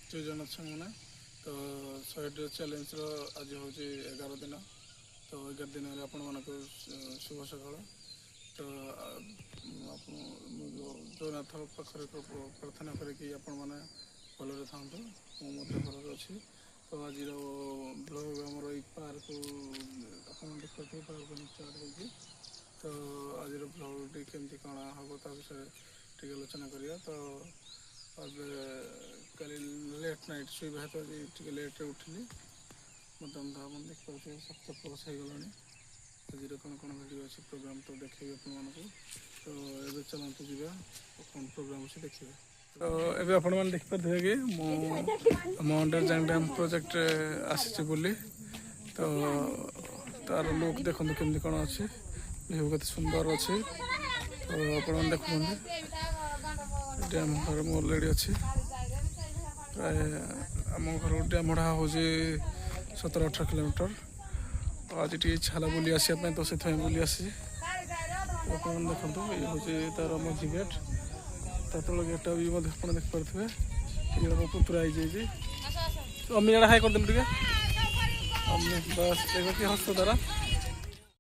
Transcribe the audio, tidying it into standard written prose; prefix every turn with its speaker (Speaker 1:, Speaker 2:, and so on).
Speaker 1: ଜଣ ଅଛନ୍ତି ମାନେ ତ 100 ଡେ ଚ୍ୟାଲେଞ୍ଜର ଆଜି ହେଉଛି 11 ଦିନ। ତ 11 ଦିନରେ ଆପଣମାନଙ୍କୁ ଶୁଭ ସକାଳ। ତ ଆପଣ ଜଗନ୍ନାଥ ପାଖରେ ପ୍ରାର୍ଥନା କରିକି ଆପଣମାନେ ଭଲରେ ଥାଆନ୍ତୁ। ମୁଁ ମଧ୍ୟ ଭଲରେ ଅଛି। ତ ଆଜିର ବ୍ଲଗ୍ ଆମର ଏଇ ପାର୍କ ଆପଣ ଦେଖିପାରୁଥିବେ ପାର୍କ ଷ୍ଟାର୍ଟ ହେଇଛି। ତ ଆଜିର ବ୍ଲଗ୍ଟି କେମିତି କ'ଣ ହେବ ତା ବିଷୟରେ ଟିକେ ଆଲୋଚନା କରିବା। ତ ଏବେ କାଲି ଲେଟ୍ ନାଇଟ୍ ଶୋଇବା ହେତୁ ଆଜି ଟିକେ ଲେଟ୍ରେ ଉଠିଲି। ବର୍ତ୍ତମାନ ତ ଆପଣ ଦେଖିପାରୁଥିବେ 7+ ହେଇଗଲାଣି। ଆଜିର କ'ଣ କ'ଣ ଭିଡ଼ିଓ ଅଛି ପ୍ରୋଗ୍ରାମ୍ ତ ଦେଖେଇବି ଆପଣମାନଙ୍କୁ। ତ ଏବେ ଚାଲନ୍ତୁ ଯିବା କ'ଣ ପ୍ରୋଗ୍ରାମ୍ ଅଛି ଦେଖିବା। ତ ଏବେ ଆପଣମାନେ ଦେଖିପାରୁଥିବେ କି ମୁଁ ଆମ ଅଣ୍ଡରଗ୍ରାଉଣ୍ଡ ଡ୍ୟାମ୍ ପ୍ରୋଜେକ୍ଟରେ ଆସିଛି ବୋଲି। ତ ତାର ଲୁକ୍ ଦେଖନ୍ତୁ କେମିତି କ'ଣ ଅଛି, ଭିଉ କେତେ ସୁନ୍ଦର ଅଛି। ତ ଆପଣମାନେ ଦେଖୁଛନ୍ତି ଡ୍ୟାମ୍ ଘର ମୁଁ ଅଲରେଡ଼ି ଅଛି। ପ୍ରାୟ ଆମ ଘରକୁ ଡ୍ୟାମ୍ ଭଡ଼ା ହେଉଛି 17-18 କିଲୋମିଟର। ଆଜି ଟିକେ ଇଚ୍ଛା ହେଲା ବୁଲି ଆସିବା ପାଇଁ, ତ ସେଥିପାଇଁ ବୁଲି ଆସିଛି। ଆପଣମାନେ ଦେଖନ୍ତୁ ଇଏ ହେଉଛି ତାର ମଝି ଗେଟ୍। ତା ତଳ ଗେଟ୍ଟା ବି ମଧ୍ୟ ଆପଣ ଦେଖିପାରୁଥିବେ। ଟିକେ ମୋ ପୁତୁରା ହେଇଯାଇଛି। ଅମି ଇଆଡ଼େ ହାଇ କରିଦେଲୁ ଟିକେ। ଅମି ବାସ୍ ଦେଖ କି ହସ ତାରା।